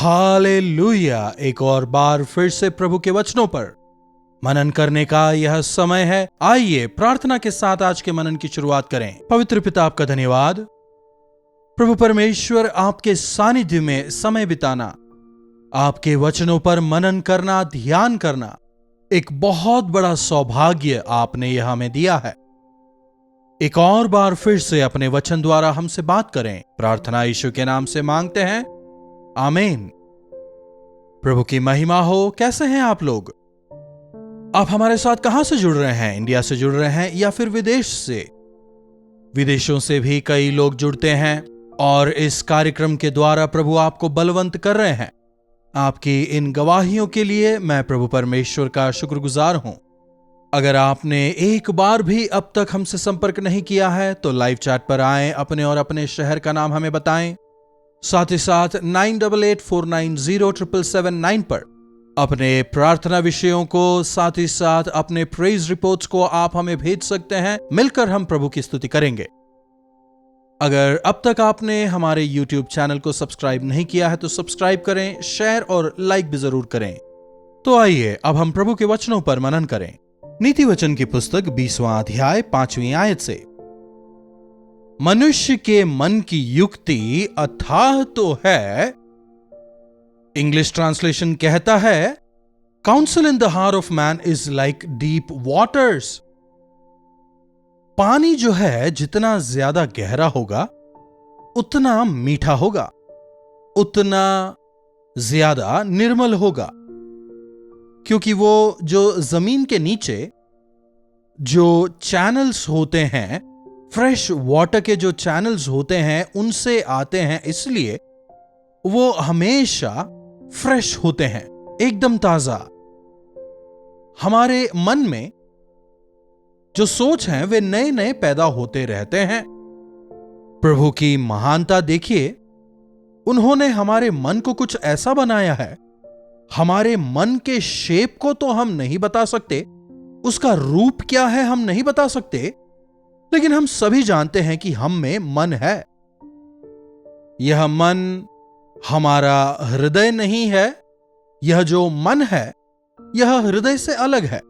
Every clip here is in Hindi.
हालेलुया। एक और बार फिर से प्रभु के वचनों पर मनन करने का यह समय है। आइए प्रार्थना के साथ आज के मनन की शुरुआत करें। पवित्र पिता, आपका धन्यवाद। प्रभु परमेश्वर, आपके सानिध्य में समय बिताना, आपके वचनों पर मनन करना, ध्यान करना एक बहुत बड़ा सौभाग्य आपने यह हमें दिया है। एक और बार फिर से अपने वचन द्वारा हमसे बात करें। प्रार्थना यीशु के नाम से मांगते हैं, आमीन। प्रभु की महिमा हो। कैसे हैं आप लोग? आप हमारे साथ कहां से जुड़ रहे हैं? इंडिया से जुड़ रहे हैं या फिर विदेश से? विदेशों से भी कई लोग जुड़ते हैं और इस कार्यक्रम के द्वारा प्रभु आपको बलवंत कर रहे हैं। आपकी इन गवाहियों के लिए मैं प्रभु परमेश्वर का शुक्रगुजार हूं। अगर आपने एक बार भी अब तक हमसे संपर्क नहीं किया है तो लाइव चैट पर आएं, अपने और अपने शहर का नाम हमें बताएं। साथ ही साथ 9884907779 पर अपने प्रार्थना विषयों को, साथ ही साथ अपने प्रेज रिपोर्ट्स को आप हमें भेज सकते हैं। मिलकर हम प्रभु की स्तुति करेंगे। अगर अब तक आपने हमारे YouTube चैनल को सब्सक्राइब नहीं किया है तो सब्सक्राइब करें, शेयर और लाइक भी जरूर करें। तो आइए अब हम प्रभु के वचनों पर मनन करें। नीति वचन की पुस्तक 20वां अध्याय 5वीं आयत से, मनुष्य के मन की युक्ति अथाह तो है। इंग्लिश ट्रांसलेशन कहता है, council in the heart of man is like deep waters. पानी जो है जितना ज्यादा गहरा होगा उतना मीठा होगा, उतना ज्यादा निर्मल होगा, क्योंकि वो जो जमीन के नीचे जो चैनल्स होते हैं, फ्रेश वाटर के जो चैनल्स होते हैं उनसे आते हैं, इसलिए वो हमेशा फ्रेश होते हैं, एकदम ताजा। हमारे मन में जो सोच हैं वे नए नए पैदा होते रहते हैं। प्रभु की महानता देखिए, उन्होंने हमारे मन को कुछ ऐसा बनाया है। हमारे मन के शेप को तो हम नहीं बता सकते, उसका रूप क्या है हम नहीं बता सकते, लेकिन हम सभी जानते हैं कि हम में मन है। यह मन हमारा हृदय नहीं है। यह जो मन है यह हृदय से अलग है।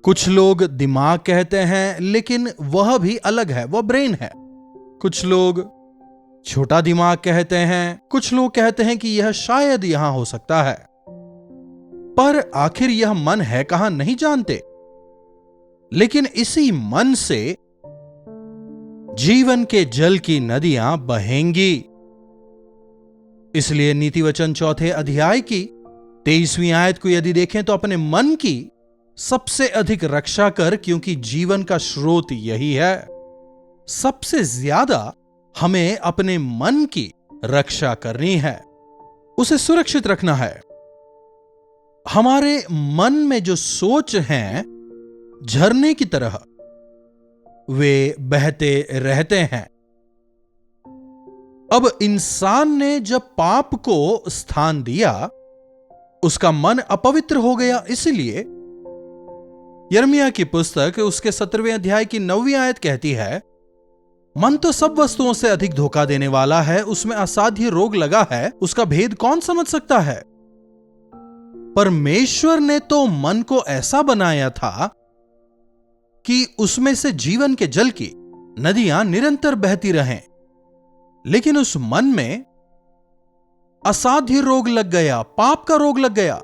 कुछ लोग दिमाग कहते हैं, लेकिन वह भी अलग है, वह ब्रेन है। कुछ लोग छोटा दिमाग कहते हैं, कुछ लोग कहते हैं कि यह शायद यहां हो सकता है। पर आखिर यह मन है कहां नहीं जानते, लेकिन इसी मन से जीवन के जल की नदियां बहेंगी। इसलिए नीति वचन 4 अध्याय की 23वीं आयत को यदि देखें तो अपने मन की सबसे अधिक रक्षा कर, क्योंकि जीवन का स्रोत यही है। सबसे ज्यादा हमें अपने मन की रक्षा करनी है, उसे सुरक्षित रखना है। हमारे मन में जो सोच हैं झरने की तरह वे बहते रहते हैं। अब इंसान ने जब पाप को स्थान दिया, उसका मन अपवित्र हो गया। इसलिए यिर्मयाह की पुस्तक उसके 17वें अध्याय की 9वीं आयत कहती है, मन तो सब वस्तुओं से अधिक धोखा देने वाला है, उसमें असाध्य रोग लगा है, उसका भेद कौन समझ सकता है। परमेश्वर ने तो मन को ऐसा बनाया था कि उसमें से जीवन के जल की नदियां निरंतर बहती रहें, लेकिन उस मन में असाध्य रोग लग गया, पाप का रोग लग गया।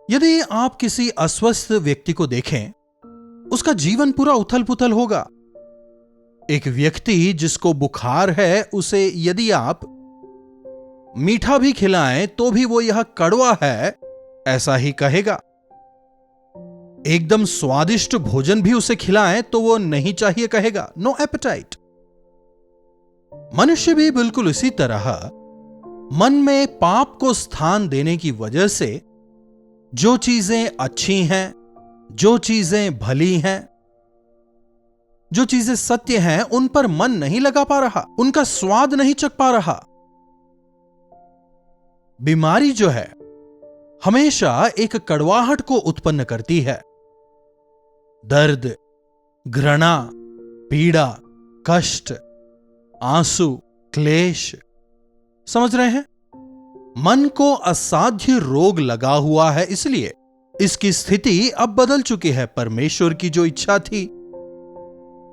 यदि आप किसी अस्वस्थ व्यक्ति को देखें, उसका जीवन पूरा उथल पुथल होगा। एक व्यक्ति जिसको बुखार है, उसे यदि आप मीठा भी खिलाएं तो भी वो यह कड़वा है ऐसा ही कहेगा। एकदम स्वादिष्ट भोजन भी उसे खिलाएं तो वो नहीं चाहिए कहेगा, नो एपेटाइट। मनुष्य भी बिल्कुल इसी तरह मन में पाप को स्थान देने की वजह से जो चीजें अच्छी हैं, जो चीजें भली हैं, जो चीजें सत्य हैं, उन पर मन नहीं लगा पा रहा, उनका स्वाद नहीं चख पा रहा। बीमारी जो है हमेशा एक कड़वाहट को उत्पन्न करती है। दर्द, घृणा, पीड़ा, कष्ट, आंसू, क्लेश, समझ रहे हैं? मन को असाध्य रोग लगा हुआ है, इसलिए इसकी स्थिति अब बदल चुकी है। परमेश्वर की जो इच्छा थी,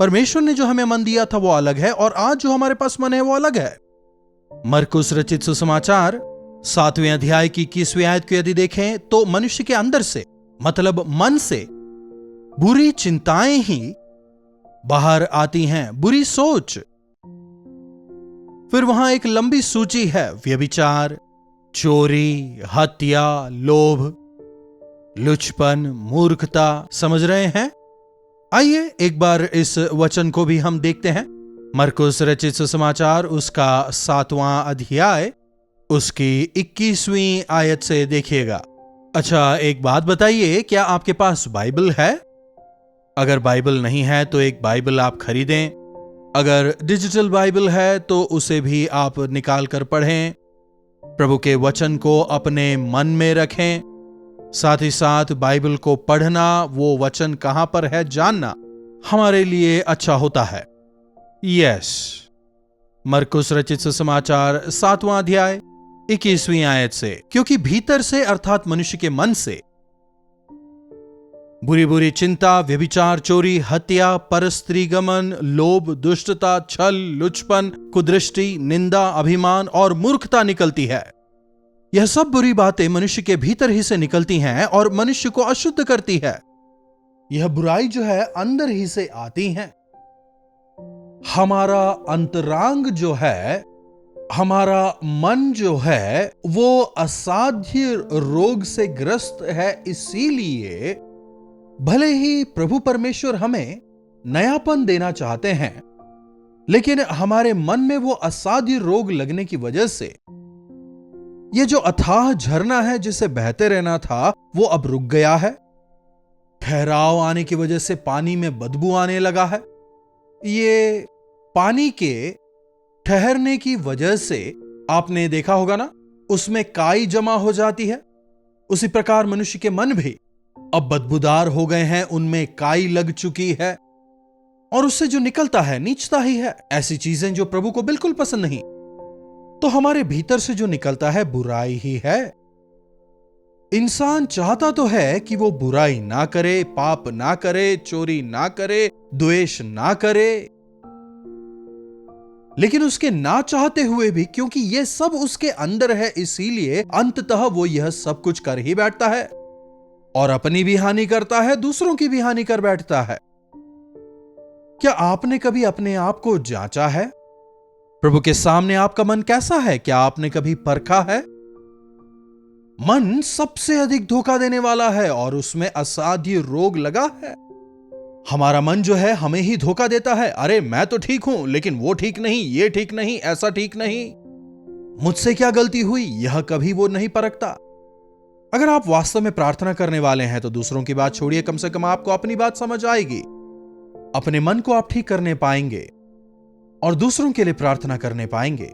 परमेश्वर ने जो हमें मन दिया था वो अलग है, और आज जो हमारे पास मन है वो अलग है। मरकुस रचित सुसमाचार 7वें अध्याय की 21वीं आयत को यदि देखें तो मनुष्य के अंदर से, मतलब मन से, बुरी चिंताएं ही बाहर आती हैं, बुरी सोच। फिर वहां एक लंबी सूची है, व्यभिचार, चोरी, हत्या, लोभ, लुचपन, मूर्खता। समझ रहे हैं? आइए एक बार इस वचन को भी हम देखते हैं। मरकुस रचित सुसमाचार उसका 7वां अध्याय उसकी 21वीं आयत से देखिएगा। अच्छा, एक बात बताइए, क्या आपके पास बाइबल है? अगर बाइबल नहीं है तो एक बाइबल आप खरीदें। अगर डिजिटल बाइबल है तो उसे भी आप निकाल कर पढ़ें। प्रभु के वचन को अपने मन में रखें। साथ ही साथ बाइबल को पढ़ना, वो वचन कहां पर है जानना हमारे लिए अच्छा होता है। यस, मरकुस रचित सुसमाचार 7वां अध्याय 21वीं आयत से, क्योंकि भीतर से अर्थात मनुष्य के मन से बुरी बुरी चिंता, व्यभिचार, चोरी, हत्या, परस्त्रीगमन, लोभ, दुष्टता, छल, लुचपन, कुदृष्टि, निंदा, अभिमान और मूर्खता निकलती है। यह सब बुरी बातें मनुष्य के भीतर ही से निकलती हैं और मनुष्य को अशुद्ध करती है। यह बुराई जो है अंदर ही से आती है। हमारा अंतरांग जो है, हमारा मन जो है, वो असाध्य रोग से ग्रस्त है। इसीलिए भले ही प्रभु परमेश्वर हमें नयापन देना चाहते हैं, लेकिन हमारे मन में वो असाध्य रोग लगने की वजह से ये जो अथाह झरना है जिसे बहते रहना था, वो अब रुक गया है। ठहराव आने की वजह से पानी में बदबू आने लगा है। ये पानी के ठहरने की वजह से आपने देखा होगा ना, उसमें काई जमा हो जाती है। उसी प्रकार मनुष्य के मन भी अब बदबूदार हो गए हैं, उनमें काई लग चुकी है और उससे जो निकलता है नीचता ही है। ऐसी चीजें जो प्रभु को बिल्कुल पसंद नहीं। तो हमारे भीतर से जो निकलता है बुराई ही है। इंसान चाहता तो है कि वो बुराई ना करे, पाप ना करे, चोरी ना करे, द्वेष ना करे, लेकिन उसके ना चाहते हुए भी, क्योंकि ये सब उसके अंदर है, इसीलिए अंततः वो यह सब कुछ कर ही बैठता है और अपनी भी हानि करता है, दूसरों की भी हानि कर बैठता है। क्या आपने कभी अपने आप को जांचा है? प्रभु के सामने आपका मन कैसा है? क्या आपने कभी परखा है? मन सबसे अधिक धोखा देने वाला है और उसमें असाध्य रोग लगा है। हमारा मन जो है हमें ही धोखा देता है। अरे मैं तो ठीक हूं, लेकिन वो ठीक नहीं, ये ठीक नहीं, ऐसा ठीक नहीं, मुझसे क्या गलती हुई, यह कभी वो नहीं परखता। अगर आप वास्तव में प्रार्थना करने वाले हैं तो दूसरों की बात छोड़िए, कम से कम आपको अपनी बात समझ आएगी। अपने मन को आप ठीक करने पाएंगे और दूसरों के लिए प्रार्थना करने पाएंगे।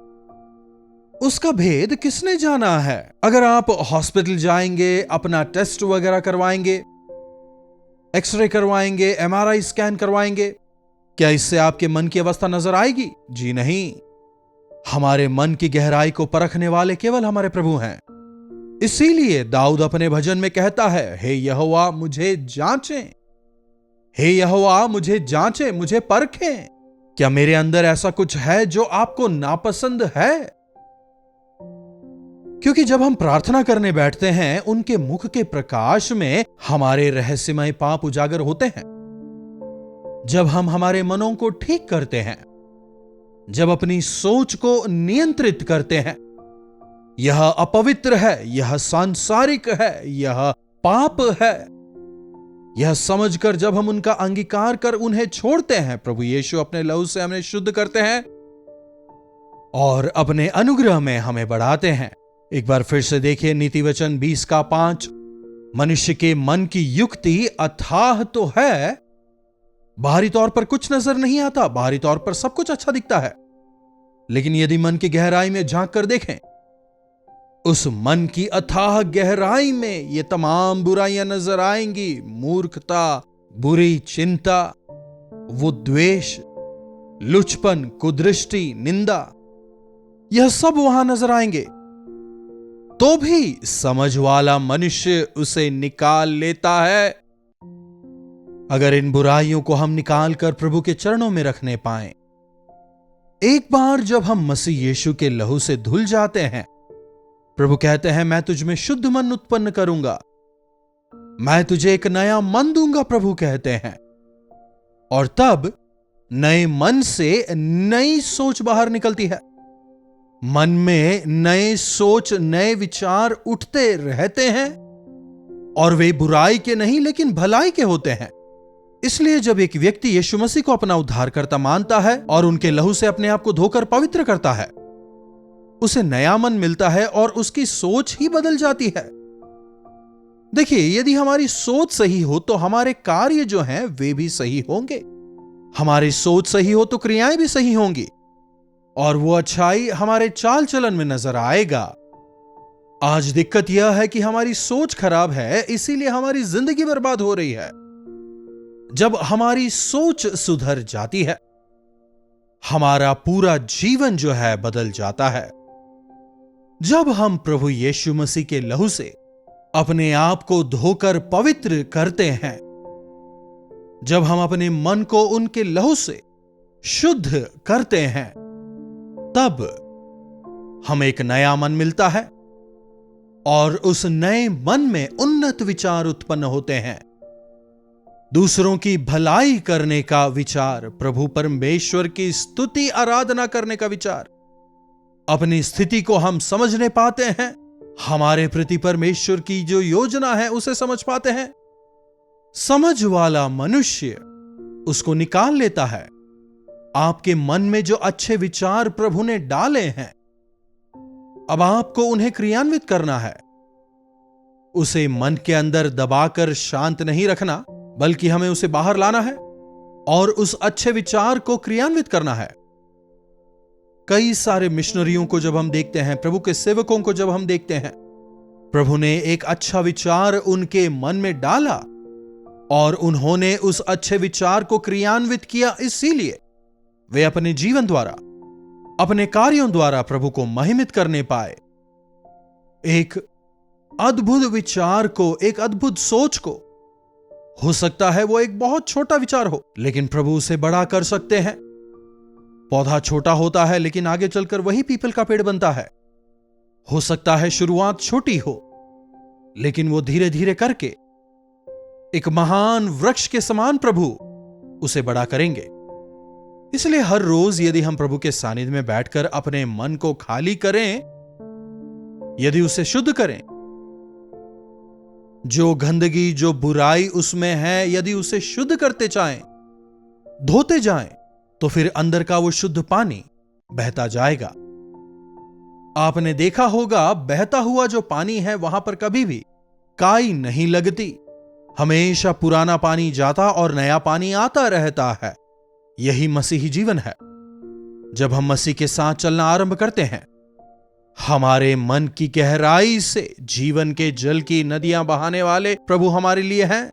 उसका भेद किसने जाना है? अगर आप हॉस्पिटल जाएंगे, अपना टेस्ट वगैरह करवाएंगे, एक्सरे करवाएंगे, एमआरआई स्कैन करवाएंगे, क्या इससे आपके मन की अवस्था नजर आएगी? जी नहीं। हमारे मन की गहराई को परखने वाले केवल हमारे प्रभु हैं। इसीलिए दाऊद अपने भजन में कहता है, हे यहोवा मुझे जांचें, हे यहोवा मुझे जांचें, मुझे परखें। क्या मेरे अंदर ऐसा कुछ है जो आपको नापसंद है? क्योंकि जब हम प्रार्थना करने बैठते हैं, उनके मुख के प्रकाश में हमारे रहस्यमय पाप उजागर होते हैं। जब हम हमारे मनों को ठीक करते हैं, जब अपनी सोच को नियंत्रित करते हैं, यह अपवित्र है, यह सांसारिक है, यह पाप है, यह समझकर जब हम उनका अंगीकार कर उन्हें छोड़ते हैं, प्रभु यीशु अपने लहू से हमें शुद्ध करते हैं और अपने अनुग्रह में हमें बढ़ाते हैं। एक बार फिर से देखिए नीति वचन 20:5। मनुष्य के मन की युक्ति अथाह तो है, बाहरी तौर पर कुछ नजर नहीं आता, बाहरी तौर पर सब कुछ अच्छा दिखता है, लेकिन यदि मन की गहराई में झांक कर देखें, उस मन की अथाह गहराई में ये तमाम बुराइयां नजर आएंगी। मूर्खता, बुरी चिंता, वो द्वेष, लुचपन, कुदृष्टि, निंदा, यह सब वहां नजर आएंगे। तो भी समझ वाला मनुष्य उसे निकाल लेता है। अगर इन बुराइयों को हम निकाल कर प्रभु के चरणों में रखने पाएं, एक बार जब हम मसीह यीशु के लहू से धुल जाते हैं, प्रभु कहते हैं मैं तुझ में शुद्ध मन उत्पन्न करूंगा, मैं तुझे एक नया मन दूंगा, प्रभु कहते हैं। और तब नए मन से नई सोच बाहर निकलती है। मन में नए सोच, नए विचार उठते रहते हैं और वे बुराई के नहीं लेकिन भलाई के होते हैं। इसलिए जब एक व्यक्ति यीशु मसीह को अपना उद्धारकर्ता मानता है और उनके लहू से अपने आप को धोकर पवित्र करता है, उसे नया मन मिलता है और उसकी सोच ही बदल जाती है। देखिए, यदि हमारी सोच सही हो तो हमारे कार्य जो हैं वे भी सही होंगे। हमारी सोच सही हो तो क्रियाएं भी सही होंगी और वो अच्छाई हमारे चाल चलन में नजर आएगा। आज दिक्कत यह है कि हमारी सोच खराब है, इसीलिए हमारी जिंदगी बर्बाद हो रही है। जब हमारी सोच सुधर जाती है, हमारा पूरा जीवन जो है बदल जाता है। जब हम प्रभु यीशु मसीह के लहू से अपने आप को धोकर पवित्र करते हैं, जब हम अपने मन को उनके लहू से शुद्ध करते हैं, तब हमें एक नया मन मिलता है और उस नए मन में उन्नत विचार उत्पन्न होते हैं। दूसरों की भलाई करने का विचार, प्रभु परमेश्वर की स्तुति आराधना करने का विचार, अपनी स्थिति को हम समझने पाते हैं, हमारे प्रति परमेश्वर की जो योजना है उसे समझ पाते हैं। समझ वाला मनुष्य उसको निकाल लेता है। आपके मन में जो अच्छे विचार प्रभु ने डाले हैं, अब आपको उन्हें क्रियान्वित करना है। उसे मन के अंदर दबाकर शांत नहीं रखना, बल्कि हमें उसे बाहर लाना है और उस अच्छे विचार को क्रियान्वित करना है। कई सारे मिशनरियों को जब हम देखते हैं, प्रभु के सेवकों को जब हम देखते हैं, प्रभु ने एक अच्छा विचार उनके मन में डाला और उन्होंने उस अच्छे विचार को क्रियान्वित किया। इसीलिए वे अपने जीवन द्वारा, अपने कार्यों द्वारा प्रभु को महिमित करने पाए। एक अद्भुत विचार को, एक अद्भुत सोच को, हो सकता है वो एक बहुत छोटा विचार हो, लेकिन प्रभु उसे बड़ा कर सकते हैं। पौधा छोटा होता है लेकिन आगे चलकर वही पीपल का पेड़ बनता है। हो सकता है शुरुआत छोटी हो, लेकिन वो धीरे धीरे करके एक महान वृक्ष के समान प्रभु उसे बड़ा करेंगे। इसलिए हर रोज यदि हम प्रभु के सानिध्य में बैठकर अपने मन को खाली करें, यदि उसे शुद्ध करें, जो गंदगी, जो बुराई उसमें है, यदि उसे शुद्ध करते जाएं, धोते जाएं, तो फिर अंदर का वो शुद्ध पानी बहता जाएगा। आपने देखा होगा, बहता हुआ जो पानी है वहां पर कभी भी काई नहीं लगती। हमेशा पुराना पानी जाता और नया पानी आता रहता है। यही मसीही जीवन है। जब हम मसीह के साथ चलना आरंभ करते हैं, हमारे मन की गहराई से जीवन के जल की नदियां बहाने वाले प्रभु हमारे लिए हैं।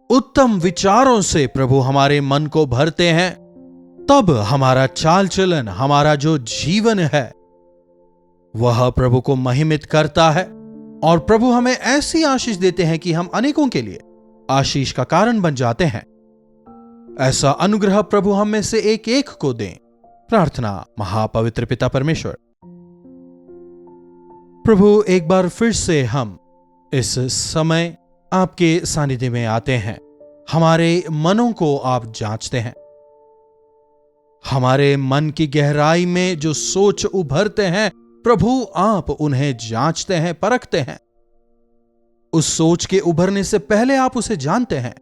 उत्तम विचारों से प्रभु हमारे मन को भरते हैं। तब हमारा चाल चलन, हमारा जो जीवन है, वह प्रभु को महिमित करता है और प्रभु हमें ऐसी आशीष देते हैं कि हम अनेकों के लिए आशीष का कारण बन जाते हैं। ऐसा अनुग्रह प्रभु हम में से एक एक को दें। प्रार्थना। महापवित्र पिता परमेश्वर, प्रभु एक बार फिर से हम इस समय आपके सानिध्य में आते हैं। हमारे मनों को आप जांचते हैं। हमारे मन की गहराई में जो सोच उभरते हैं, प्रभु आप उन्हें जांचते हैं, परखते हैं। उस सोच के उभरने से पहले आप उसे जानते हैं।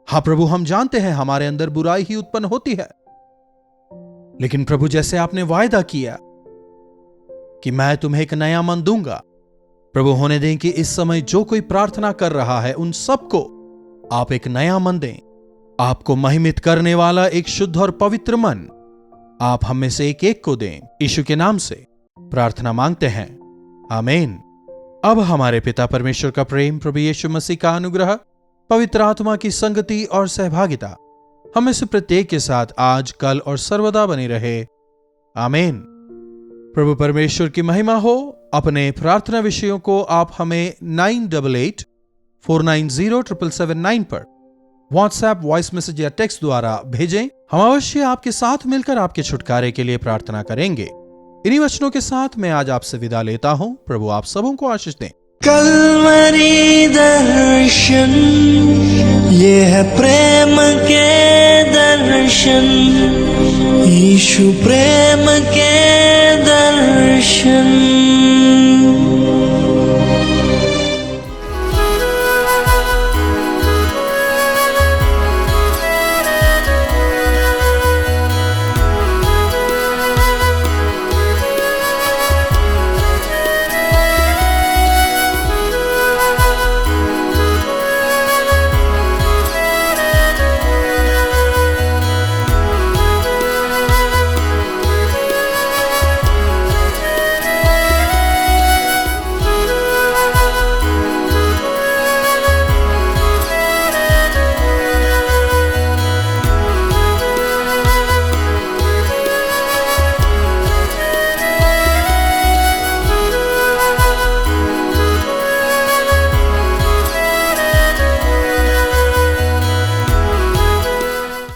हां प्रभु, हम जानते हैं हमारे अंदर बुराई ही उत्पन्न होती है, लेकिन प्रभु जैसे आपने वायदा किया कि मैं तुम्हें एक नया मन दूंगा, प्रभु होने दें कि इस समय जो कोई प्रार्थना कर रहा है उन सबको आप एक नया मन दें। आपको महिमित करने वाला एक शुद्ध और पवित्र मन आप हम में से एक एक को दें। यीशु के नाम से प्रार्थना मांगते हैं, आमीन। अब हमारे पिता परमेश्वर का प्रेम, प्रभु यीशु मसीह का अनुग्रह, पवित्र आत्मा की संगति और सहभागिता हमें से प्रत्येक के साथ आज, कल और सर्वदा बनी रहे, आमीन। प्रभु परमेश्वर की महिमा हो। अपने प्रार्थना विषयों को आप हमें 9884907779 पर व्हाट्सएप वॉइस मैसेज या टेक्स्ट द्वारा भेजें। हम अवश्य आपके साथ मिलकर आपके छुटकारे के लिए प्रार्थना करेंगे। इन्हीं वचनों के साथ मैं आज आपसे विदा लेता हूं। प्रभु आप सबों को आशीष दें। कल्वरी दर्शन, ये है प्रेम के दर्शन, यीशु प्रेम के दर्शन।